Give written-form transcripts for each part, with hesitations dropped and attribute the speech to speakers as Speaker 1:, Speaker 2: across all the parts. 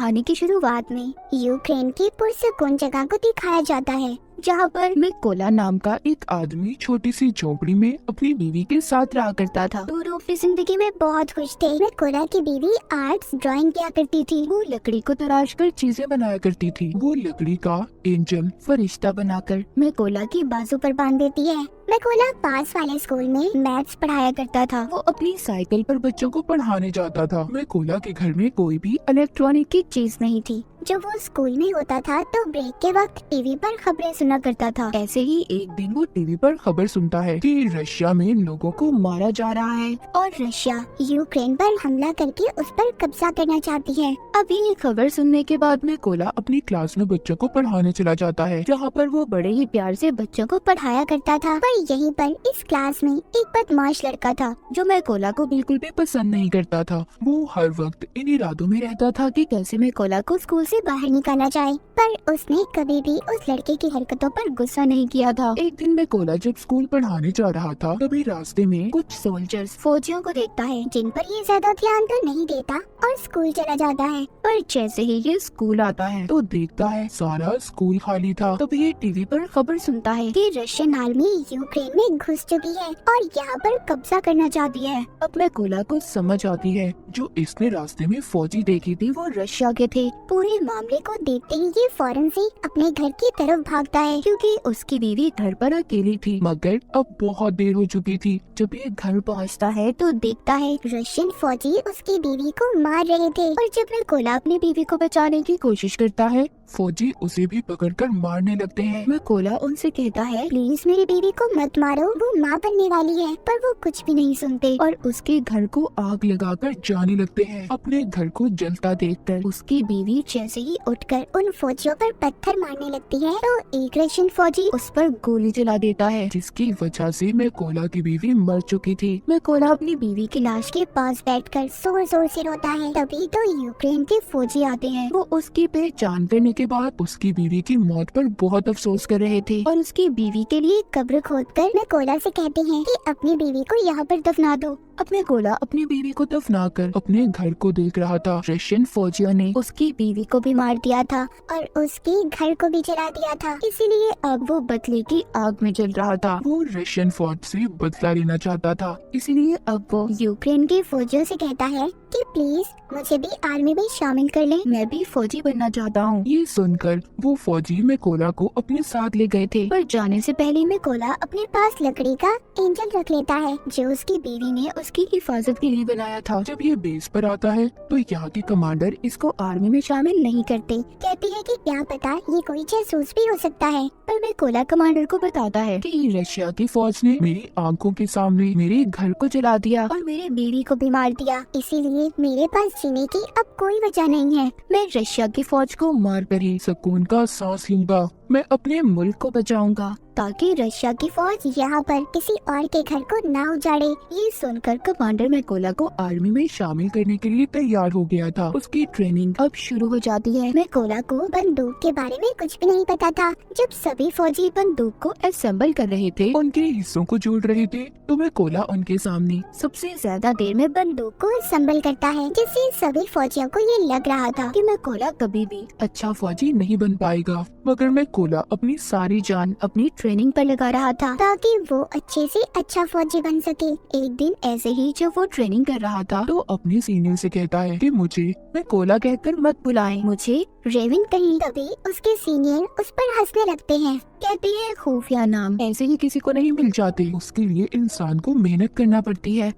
Speaker 1: कहानी की शुरुआत में यूक्रेन की पुरसकून जगह को दिखाया जाता है, जहाँ पर
Speaker 2: मिकोला नाम का एक आदमी छोटी सी झोपड़ी में अपनी बीवी के साथ रहा करता था।
Speaker 1: दोनों अपनी जिंदगी में बहुत खुश थे। मिकोला की बीवी आर्ट्स ड्राइंग किया करती थी।
Speaker 2: वो लकड़ी को तराश कर चीजें बनाया करती थी। वो लकड़ी का एंजल फरिश्ता बनाकर
Speaker 1: मिकोला की बाजू पर बांध देती है। मिकोला पास वाले स्कूल में मैथ्स पढ़ाया करता था।
Speaker 2: वो अपनी साइकिल पर बच्चों को पढ़ाने जाता था। मिकोला के घर में कोई भी इलेक्ट्रॉनिक की
Speaker 1: चीज नहीं थी। जब वो स्कूल में होता था तो ब्रेक के वक्त टीवी पर खबरें सुना करता था।
Speaker 2: ऐसे ही एक दिन वो टीवी पर खबर सुनता है कि रशिया में लोगों को मारा जा रहा है
Speaker 1: और रशिया यूक्रेन पर हमला करके उस पर कब्जा करना चाहती है।
Speaker 2: अभी ये खबर सुनने के बाद मिकोला अपनी क्लास में बच्चों को पढ़ाने चला जाता है, जहाँ पर वो बड़े ही प्यार से
Speaker 1: बच्चों को पढ़ाया करता था। पर यहीं पर इस क्लास में एक बदमाश लड़का था
Speaker 2: जो मिकोला को बिल्कुल भी पसंद नहीं करता था। वो हर वक्त इन इरादों में रहता था कि कैसे
Speaker 1: मिकोला को स्कूल से बाहर निकाला जाए, पर उसने कभी भी उस लड़के की हरकतों पर गुस्सा नहीं किया था।
Speaker 2: एक दिन मिकोला जब स्कूल पढ़ाने जा रहा था, तभी रास्ते में कुछ सोल्जर्स
Speaker 1: फौजियों को देखता है, जिन पर ये ज्यादा ध्यान तो नहीं देता और स्कूल चला जाता है।
Speaker 2: पर जैसे ही ये स्कूल आता है तो देखता है सारा स्कूल खाली था। तभी ये टीवी पर खबर
Speaker 1: सुनता है कि रशियन आर्मी यूक्रेन में घुस चुकी है और यहाँ पर कब्जा करना चाहती है।
Speaker 2: अब मिकोला को समझ आती है जो इसने रास्ते में फौजी देखी थी वो रशिया के थे।
Speaker 1: पूरे मामले को देखते ही ये फौरन से अपने घर की तरफ भागता है, क्योंकि
Speaker 2: उसकी बीवी घर पर अकेली थी। मगर अब बहुत देर हो चुकी थी। जब ये घर पहुंचता है
Speaker 1: तो देखता है रशियन फौजी उसकी बीवी को मार रहे थे। और जब मिकोला अपनी बीवी को बचाने की
Speaker 2: कोशिश करता है, फौजी उसे भी पकड़कर मारने लगते हैं। मिकोला उनसे कहता है,
Speaker 1: प्लीज मेरी बीवी को मत मारो, वो माँ बनने वाली है। पर वो कुछ भी नहीं सुनते
Speaker 2: और उसके घर को आग लगाकर जाने लगते हैं। अपने घर को जलता देखकर
Speaker 1: उसकी बीवी जैसे ही उठकर उन फौजियों पर पत्थर मारने लगती है तो एक रशियन फौजी
Speaker 2: उस पर गोली चला देता है, जिसकी वजह से मिकोला की बीवी मर चुकी थी।
Speaker 1: मिकोला अपनी बीवी की लाश के पास बैठकर जोर जोर से रोता है। तभी तो यूक्रेन के फौजी आते हैं।
Speaker 2: वो उसकी पहचान करने के बाद उसकी बीवी की मौत पर बहुत अफसोस कर रहे थे
Speaker 1: और उसकी बीवी के लिए कब्र खोदकर मिकोला से कहते हैं कि अपनी बीवी को यहाँ पर दफना दो।
Speaker 2: अब मिकोला अपनी बीवी को दफनाकर अपने घर को देख रहा था। रशियन फौजियों ने
Speaker 1: उसकी बीवी को भी मार दिया था और उसके घर को भी जला दिया था, इसीलिए अब वो बदले की
Speaker 2: आग में जल रहा था। वो रशियन फौज से बदला लेना चाहता था, इसीलिए अब वो
Speaker 1: यूक्रेन के फौजियों से कहता है कि प्लीज मुझे भी आर्मी में शामिल कर लें,
Speaker 2: मैं भी फौजी बनना चाहता हूँ। ये सुनकर वो फौजी मिकोला को अपने साथ ले गए थे।
Speaker 1: पर जाने से पहले मिकोला अपने पास लकड़ी का एंजल रख लेता है, जो उसकी बीवी ने उसकी
Speaker 2: हिफाजत के लिए बनाया था। जब ये बेस पर आता है तो यहाँ के कमांडर इसको आर्मी में
Speaker 1: शामिल नहीं करते। कहती है कि क्या पता ये कोई जासूस भी हो सकता है। पर मिकोला कमांडर को बताता है
Speaker 2: कि रशिया की फौज ने मेरी आंखों के सामने मेरे घर को जला दिया
Speaker 1: और मेरे बीवी को भी मार दिया, इसीलिए मेरे पास जीने की अब कोई वजह नहीं है।
Speaker 2: मैं रशिया की फौज को मार कर ही सुकून का सांस लूंगा। मैं अपने मुल्क को बचाऊंगा
Speaker 1: ताकि रशिया की फौज यहाँ पर किसी और के घर को ना उजाड़े।
Speaker 2: ये सुनकर कमांडर मिकोला को आर्मी में शामिल करने के लिए तैयार हो गया था। उसकी ट्रेनिंग अब शुरू हो जाती है।
Speaker 1: मिकोला को बंदूक के बारे में कुछ भी नहीं पता था। जब सभी फौजी बंदूक को
Speaker 2: असेंबल कर रहे थे, उनके हिस्सों को जोड़ रहे थे, तो मिकोला उनके सामने
Speaker 1: सबसे ज्यादा देर में बंदूक को असेंबल करता है, जिससे सभी फौजियों को ये लग रहा था
Speaker 2: कि मिकोला कभी भी अच्छा फौजी नहीं बन पाएगा। मगर मिकोला अपनी सारी जान अपनी ट्रेनिंग पर लगा रहा था
Speaker 1: ताकि वो अच्छे से अच्छा फौजी बन सके। एक दिन ऐसे ही जब वो ट्रेनिंग कर रहा था
Speaker 2: तो अपने सीनियर से कहता है कि मुझे मिकोला कहकर मत बुलाएं,
Speaker 1: मुझे रेविन कहीं। तभी उसके सीनियर उस पर हंसने लगते हैं, कहती है
Speaker 2: खुफिया नाम ऐसे ही किसी को नहीं मिल जाते, उसके लिए इंसान को मेहनत करना पड़ती है।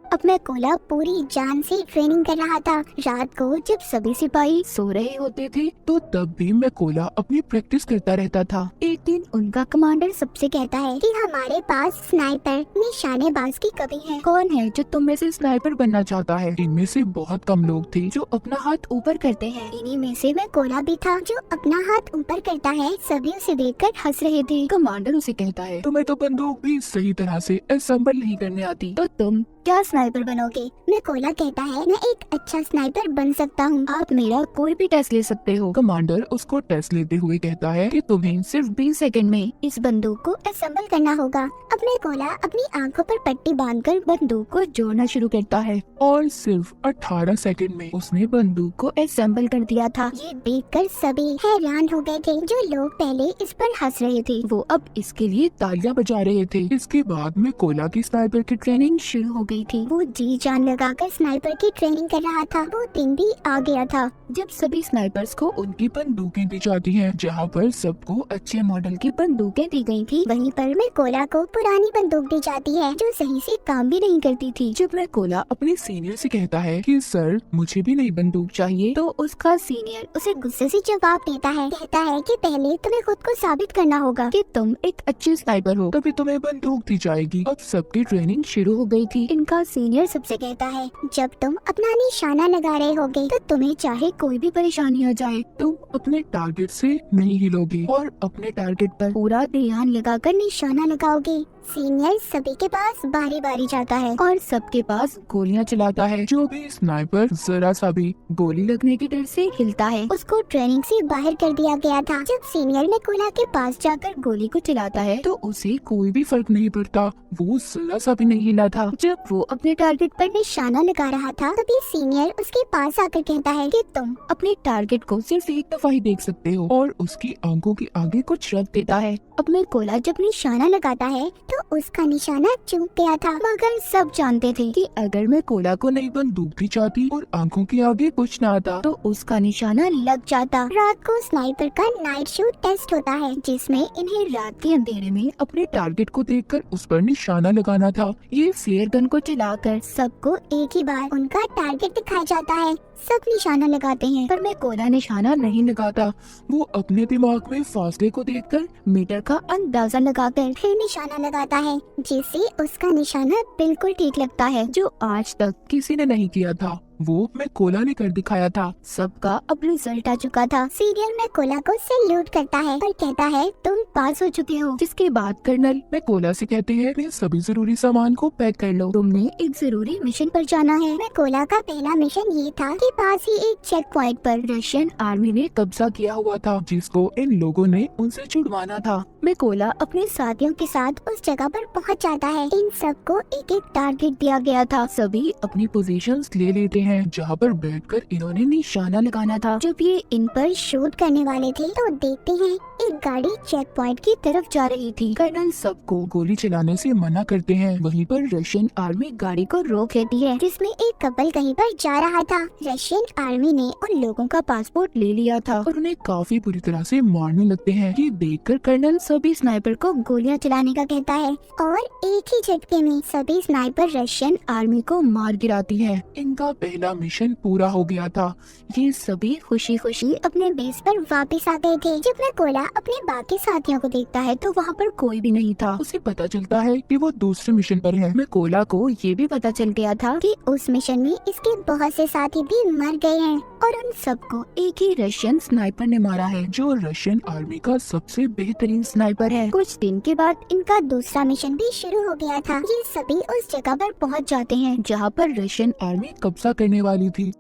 Speaker 1: अब मिकोला पूरी जान से ट्रेनिंग कर रहा था। रात को जब सभी सिपाही
Speaker 2: सो रहे होते थे तो तब भी मिकोला अपनी प्रैक्टिस करता रहता था।
Speaker 1: एक दिन उनका कमांडर सबसे कहता है कि हमारे पास स्नाइपर निशानेबाज की कमी है।
Speaker 2: कौन है जो तुम में से स्नाइपर बनना चाहता है? इनमें से बहुत कम लोग थे जो अपना हाथ ऊपर करते हैं।
Speaker 1: इन्हीं में से मिकोला भी था जो अपना हाथ ऊपर करता है। सभी उसे देखकर हंस रहे थे।
Speaker 2: कमांडर उसे कहता है, तुम्हें तो बंदूक भी सही तरह से असेंबल नहीं करने आती, तो तुम
Speaker 1: क्या स्नाइपर बनोगे? मैकोला कहता है मैं एक अच्छा स्नाइपर बन सकता हूँ।
Speaker 2: आप मेरा कोई भी टेस्ट ले सकते हो। कमांडर उसको टेस्ट लेते हुए कहता है कि तुम्हें सिर्फ 20 सेकंड में
Speaker 1: इस बंदूक को असेंबल करना होगा। अब मैकोला अपनी आंखों पर पट्टी बांधकर बंदूक को
Speaker 2: जोड़ना शुरू करता है और सिर्फ 18 सेकंड में उसने बंदूक को
Speaker 1: असेंबल कर दिया था। ये देखकर सभी हैरान हो गए थे। जो लोग पहले इस पर हंस रहे थे
Speaker 2: वो अब इसके लिए तालियां बजा रहे थे। इसके बाद में कोला की स्नाइपर की ट्रेनिंग शुरू हो गई थी।
Speaker 1: वो जी जान लगाकर स्नाइपर की ट्रेनिंग कर रहा था। वो दिन भी आ गया था
Speaker 2: जब सभी स्नाइपर्स को उनकी बंदूकें दी जाती हैं, जहाँ पर सबको अच्छे मॉडल की बंदूकें दी गई थी।
Speaker 1: वहीं पर मैकोला को पुरानी बंदूक दी जाती है जो सही से काम भी नहीं करती थी।
Speaker 2: जब मैकोला अपने सीनियर से कहता है कि सर मुझे भी नई बंदूक चाहिए,
Speaker 1: तो उसका सीनियर उसे गुस्से से जवाब देता है। कहता है कि पहले तुम्हें खुद को साबित करना होगा
Speaker 2: कि तुम एक अच्छे स्नाइपर हो, तभी तुम्हें बंदूक दी जाएगी। अब सबकी ट्रेनिंग शुरू हो गई थी।
Speaker 1: इनका सीनियर सबसे कहता है जब तुम अपना निशाना लगा रहे होगे तो तुम्हें चाहे कोई भी
Speaker 2: परेशानी आ जाए, तुम अपने टारगेट से नहीं हिलोगे और अपने टारगेट पर
Speaker 1: पूरा ध्यान लगाकर निशाना लगाओगे। सीनियर सभी के पास बारी बारी जाता है
Speaker 2: और सबके पास गोलियां चलाता है। जो भी स्नाइपर जरा सा भी गोली लगने के डर से
Speaker 1: हिलता है उसको ट्रेनिंग से बाहर कर दिया गया था। जब सीनियर मैकोला के पास जाकर
Speaker 2: गोली को चलाता है तो उसे कोई भी फर्क नहीं पड़ता, वो जरा सा भी नहीं हिला था।
Speaker 1: जब वो अपने टारगेट पर निशाना लगा रहा था तभी सीनियर उसके पास आकर कहता है कि तुम
Speaker 2: अपने टारगेट को सिर्फ एक दफा ही देख सकते हो और उसकी आंखों के आगे कुछ रख देता है।
Speaker 1: अब मैकोला जब निशाना लगाता है तो उसका निशाना चूक गया था। मगर सब जानते थे
Speaker 2: कि अगर मैकोला को नई बंदूक दी जाती और आंखों के आगे कुछ ना आता तो
Speaker 1: उसका निशाना लग जाता। रात को स्नाइपर का नाइट शूट टेस्ट होता है जिसमें इन्हें रात के
Speaker 2: अंधेरे में अपने टारगेट को देखकर उस पर निशाना लगाना था। ये फ्लेयर गन को चलाकर
Speaker 1: सबको एक ही बार उनका टारगेट दिखाया जाता है। सब निशाना लगाते हैं
Speaker 2: पर मैकोला निशाना नहीं लगाता। वो अपने दिमाग में फासले को देखकर मीटर का अंदाजा लगाकर
Speaker 1: फिर निशाना लगाता है जिससे उसका निशाना बिल्कुल ठीक लगता है,
Speaker 2: जो आज तक किसी ने नहीं किया था। वो मैकोला ने कर दिखाया था। सबका अब रिजल्ट आ चुका था।
Speaker 1: सीनियर मैकोला को सैल्यूट करता है और कहता है तुम पास हो चुके हो।
Speaker 2: जिसके बाद कर्नल मैकोला से कहते हैं कि सभी जरूरी सामान को पैक कर लो,
Speaker 1: तुमने एक जरूरी मिशन पर जाना है। मैकोला का पहला मिशन ये था कि पास ही एक चेक पॉइंट पर
Speaker 2: रशियन आर्मी ने कब्जा किया हुआ था जिसको इन लोगों ने उनसे छुड़वाना था। मैकोला
Speaker 1: अपने साथियों के साथ उस जगह पर पहुंच जाता है। इन सबको एक एक टारगेट दिया गया था।
Speaker 2: सभी अपनी पोजीशंस ले लेते हैं जहाँ पर बैठकर इन्होंने निशाना लगाना था।
Speaker 1: जब ये इन पर शूट करने वाले थे तो देखते हैं एक गाड़ी चेक पॉइंट की तरफ जा रही थी।
Speaker 2: कर्नल सबको गोली चलाने से मना करते हैं। वहीं पर रशियन आर्मी गाड़ी को रोक
Speaker 1: लेती है जिसमें एक कपल कहीं पर जा रहा था। रशियन आर्मी ने उन लोगों का पासपोर्ट
Speaker 2: ले लिया था और उन्हें काफी बुरी तरह से मारने लगते हैं। ये देखकर कर्नल सभी स्नाइपर को
Speaker 1: गोलियां चलाने का कहता है और एक ही झटके में सभी स्नाइपर रशियन
Speaker 2: आर्मी को मार गिराती है। इनका पहला मिशन पूरा हो गया था। ये सभी
Speaker 1: खुशी खुशी अपने बेस पर वापस आ गए थे। जब मैकोला अपने बाकी साथियों को देखता है तो वहाँ पर
Speaker 2: कोई भी नहीं था। उसे पता चलता है कि वो दूसरे मिशन पर है। मैकोला को ये भी पता चल गया था
Speaker 1: कि उस मिशन में इसके बहुत से साथी भी मर गए हैं और उन सबको
Speaker 2: एक ही रशियन स्नाइपर ने मारा है जो रशियन आर्मी का सबसे बेहतरीन स्नाइपर है।
Speaker 1: कुछ दिन के बाद इनका दूसरा मिशन भी शुरू हो गया था। ये सभी उस जगह पर पहुंच जाते हैं
Speaker 2: जहां पर रशियन आर्मी कब्जा करने वाली थी।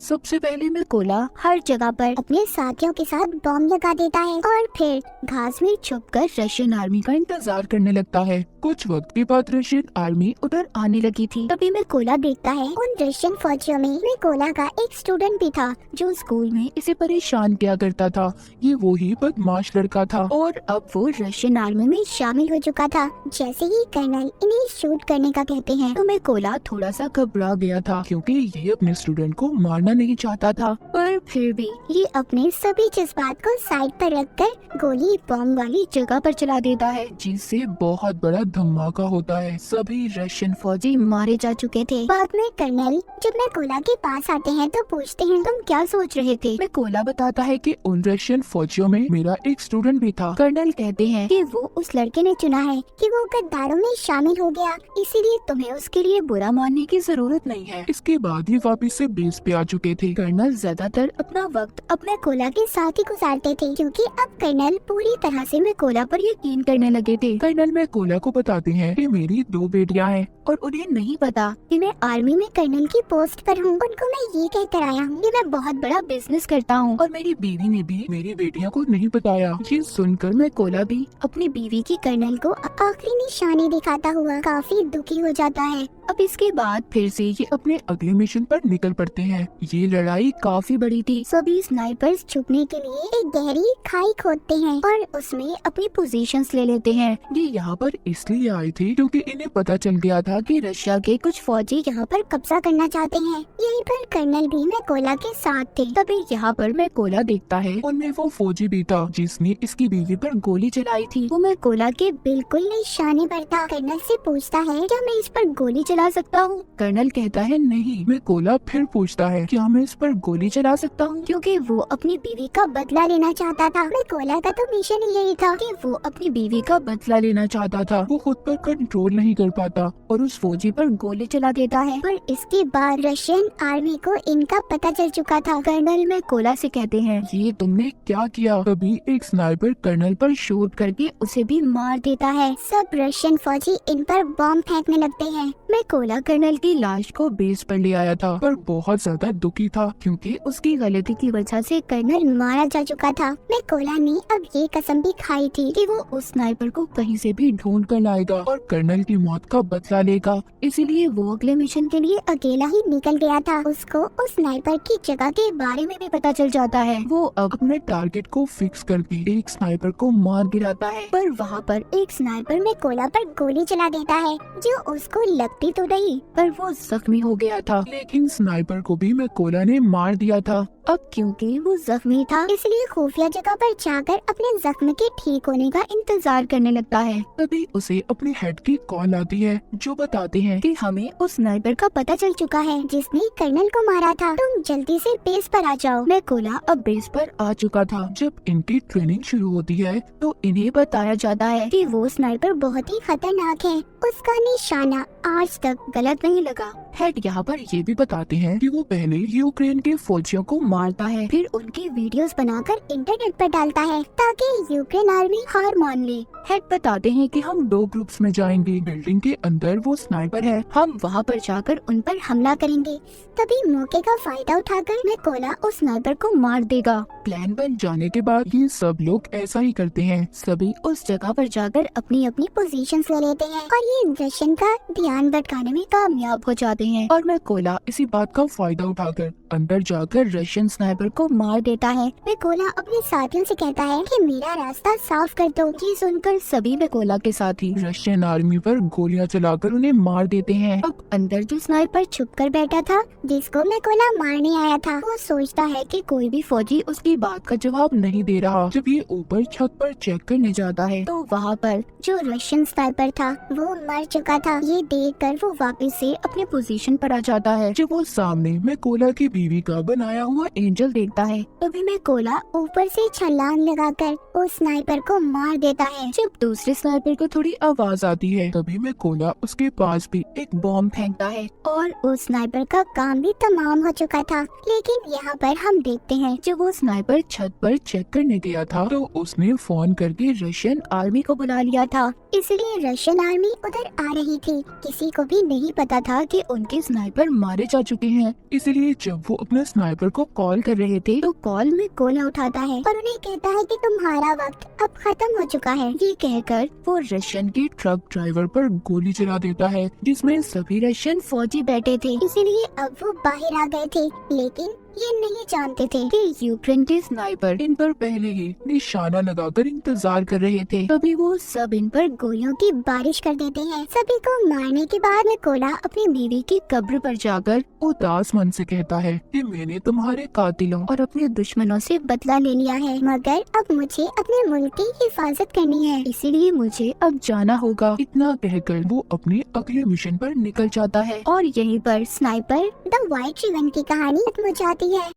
Speaker 2: सबसे पहले मैकोला
Speaker 1: हर जगह पर अपने साथियों के साथ बॉम्ब लगा देता है और फिर घास में छुपकर
Speaker 2: रशियन आर्मी का इंतजार करने लगता है। कुछ वक्त के बाद रशियन आर्मी उधर आने लगी थी।
Speaker 1: तभी मैकोला देखता है उन रशियन फौजियों में मैकोला का एक स्टूडेंट भी था
Speaker 2: जो स्कूल में इसे परेशान किया करता था। ये वही बदमाश लड़का था और अब वो
Speaker 1: रशियन आर्मी में शामिल हो चुका था। जैसे ही कर्नल इन्हें शूट करने का कहते हैं
Speaker 2: तो मैकोला थोड़ा सा घबरा गया था क्योंकि ये अपने स्टूडेंट को मारना नहीं चाहता था।
Speaker 1: पर फिर भी ये अपने सभी जज्बात को साइड पर रखकर गोली बॉम्ब वाली
Speaker 2: जगह पर चला देता है जिससे बहुत बड़ा धमाका होता है। सभी रशियन फौजी
Speaker 1: मारे जा चुके थे। बाद में कर्नल जब मैकोला के पास आते हैं तो पूछते हैं तुम क्या सोच रहे थे।
Speaker 2: मैकोला बताता है कि उन रशियन फौजियों में मेरा एक स्टूडेंट भी था। कर्नल कहते हैं
Speaker 1: कि वो उस लड़के ने चुना है कि वो गद्दारों में शामिल हो गया, इसीलिए तुम्हें उसके लिए बुरा मानने की जरूरत नहीं है।
Speaker 2: इसके बाद ही वापिस से बेस पे आ चुके थे। कर्नल ज्यादातर
Speaker 1: अपना वक्त अपने मैकोला के साथ ही गुजारते थे क्योंकि अब कर्नल पूरी तरह से मैकोला पर यकीन करने लगे थे।
Speaker 2: कर्नल मैकोला को बताते हैं कि मेरी 2 बेटियां हैं और उन्हें नहीं पता
Speaker 1: कि मैं आर्मी में कर्नल की पोस्ट पर हूँ। उनको मैं ये कहकर आया हूँ कि मैं बहुत बड़ा बिजनेस करता हूँ।
Speaker 2: और मेरी बीवी ने भी मेरी बेटियों को नहीं बताया। ये सुनकर मैं कोला भी
Speaker 1: अपनी बीवी की कर्नल को आखिरी निशानी दिखाता हुआ काफी दुखी हो जाता है।
Speaker 2: अब इसके बाद फिर से ये अपने अगले मिशन पर निकल पड़ते हैं। ये लड़ाई काफी बड़ी थी।
Speaker 1: सभी स्नाइपर्स छुपने के लिए एक गहरी खाई खोदते हैं और उसमें अपनी पोजीशंस ले लेते हैं।
Speaker 2: ये यहाँ पर इसलिए आए थे क्योंकि इन्हें पता चल गया था कि
Speaker 1: रशिया के कुछ फौजी यहाँ पर कब्जा करना चाहते हैं। यहीं पर कर्नल भी मैकोला के साथ थे।
Speaker 2: तभी यहाँ पर मैकोला देखता है उनमें वो फौजी भी था जिसने इसकी बीवी पर गोली चलाई थी।
Speaker 1: वो मैकोला के बिल्कुल निशाने पर था। कर्नल से पूछता है क्या मैं इस पर गोली चला सकता हूँ?
Speaker 2: कर्नल कहता है नहीं। मैकोला फिर पूछता है क्या मैं इस पर गोली चला सकता हूँ?
Speaker 1: क्योंकि वो अपनी बीवी का बदला लेना चाहता था। मैकोला का तो मिशन यही था कि वो अपनी बीवी का
Speaker 2: बदला लेना चाहता था। वो खुद पर कंट्रोल नहीं कर पाता और उस फौजी पर गोली चला देता है।
Speaker 1: पर इसके बाद रशियन आर्मी को इनका पता चल चुका था।
Speaker 2: कर्नल मैकोला से कहते हैं ये तुमने क्या किया? तभी एक स्नाइपर कर्नल पर शूट करके
Speaker 1: उसे भी मार देता है। सब रशियन फौजी इन पर बॉम्ब फेंकने लगते हैं।
Speaker 2: मैकोला कर्नल की लाश को बेस पर ले आया था पर बहुत ज्यादा दुखी था क्योंकि उसकी गलती की वजह से
Speaker 1: कर्नल मारा जा चुका था। मैकोला ने अब ये कसम भी खाई थी कि वो
Speaker 2: उस स्नाइपर को कहीं से भी ढूंढ कर लाएगा और कर्नल की मौत का बदला लेगा। इसीलिए वो
Speaker 1: अगले मिशन के लिए अकेला ही निकल गया था। उसको उस स्नाइपर की जगह के बारे में भी पता चल जाता है।
Speaker 2: वो अब अपने टारगेट को फिक्स करके एक स्नाइपर को मार गिराता है।
Speaker 1: पर वहाँ पर एक स्नाइपर मैकोला पर गोली चला देता है जो उसको लगती तो नहीं
Speaker 2: पर वो जख्मी हो गया था। लेकिन स्नाइपर को भी मैकोला ने मार दिया था।
Speaker 1: अब क्योंकि वो जख्मी था इसलिए खुफिया जगह पर जाकर अपने जख्म के ठीक होने का इंतजार करने लगता है।
Speaker 2: तभी उसे अपने हेड की कॉल आती है जो बताते हैं कि हमें
Speaker 1: उस स्नाइपर का पता चल चुका है जिसने कर्नल को मारा था। तुम जल्दी से बेस पर आ जाओ।
Speaker 2: मैकोला अब बेस पर आ चुका था। जब इनकी ट्रेनिंग शुरू होती है तो इन्हें बताया जाता है
Speaker 1: कि वो स्नाइपर बहुत ही खतरनाक है। उसका निशाना आज तक गलत नहीं लगा।
Speaker 2: हेड यहाँ पर ये भी बताते हैं कि वो पहले यूक्रेन के फौजियों को मारता है
Speaker 1: फिर उनकी वीडियोस बनाकर इंटरनेट पर डालता है ताकि यूक्रेन आर्मी हार मान ले।
Speaker 2: हेड बताते हैं कि हम 2 ग्रुप्स में जाएंगे। बिल्डिंग के अंदर वो स्नाइपर है। हम वहाँ पर जाकर
Speaker 1: उन पर हमला करेंगे। तभी मौके का फायदा उठाकर मैकोला उस स्नाइपर को मार देगा।
Speaker 2: प्लान बन जाने के बाद ये सब लोग ऐसा ही करते हैं। सभी
Speaker 1: उस जगह पर जाकर अपनी अपनी पोजीशंस ले लेते हैं और ये रशियन का ध्यान भटकाने में कामयाब हो जाते हैं।
Speaker 2: और मैकोला इसी बात का फायदा उठाकर अंदर जाकर रशियन स्नाइपर को मार देता है।
Speaker 1: मैकोला अपने साथियों से कहता है कि मेरा रास्ता साफ कर दो।
Speaker 2: ये सुनकर सभी मैकोला के साथी रशियन आर्मी पर गोलियां चलाकर उन्हें मार देते हैं।
Speaker 1: अब अंदर जो स्नाइपर छुपकर बैठा था जिसको मैकोला मारने आया था वो सोचता है कि कोई भी फौजी
Speaker 2: उसकी बात का जवाब नहीं दे रहा। जब ये ऊपर छत पर चेक करने जाता है
Speaker 1: तो वहाँ पर जो रशियन स्नाइपर था वो मर चुका था। ये देखकर वो वापस से अपने पोजीशन
Speaker 2: पर आ जाता है। जब वो सामने मैकोला की बीवी का बनाया हुआ एंजल देखता है
Speaker 1: तभी मैकोला ऊपर से छलांग लगाकर उस स्नाइपर को मार देता है।
Speaker 2: जब दूसरे स्नाइपर को थोड़ी आवाज आती है तभी मैकोला उसके पास भी एक बॉम्ब फेंकता है
Speaker 1: और उस स्नाइपर का काम भी तमाम हो चुका था। लेकिन यहाँ पर हम देखते हैं
Speaker 2: जब वो स्नाइपर छत पर चेक करने गया था तो उसने फोन करके रशियन आर्मी को बुला लिया था।
Speaker 1: इसलिए रशियन आर्मी उधर आ रही थी। किसी को भी नहीं पता था कि
Speaker 2: उनके स्नाइपर मारे जा चुके हैं। इसलिए जब वो अपने स्नाइपर को कॉल कर रहे थे
Speaker 1: तो कॉल में मैकोला उठाता है और उन्हें कहता है कि तुम्हारा वक्त अब खत्म हो चुका है।
Speaker 2: ये कहकर वो रशियन के ट्रक ड्राइवर पर गोली चला देता है जिसमें सभी रशियन फौजी बैठे थे।
Speaker 1: इसीलिए अब वो बाहर आ गए थे। लेकिन ये नहीं जानते थे
Speaker 2: कि यूक्रेन के स्नाइपर इन पर पहले ही निशाना लगाकर इंतजार कर रहे थे।
Speaker 1: तभी वो सब इन पर गोलियों की बारिश कर देते हैं। सभी को मारने के बाद मैकोला अपनी बीवी की
Speaker 2: कब्र पर जाकर उदास मन से कहता है कि मैंने तुम्हारे कातिलों और अपने दुश्मनों से
Speaker 1: बदला ले लिया है मगर अब मुझे अपने मुल्क की हिफाजत करनी है।
Speaker 2: इसीलिए मुझे अब जाना होगा। इतना कहकर वो अपने अगले मिशन पर निकल जाता है।
Speaker 1: और यहीं पर स्नाइपर द व्हाइट रिबन की कहानी खत्म हो जाती है।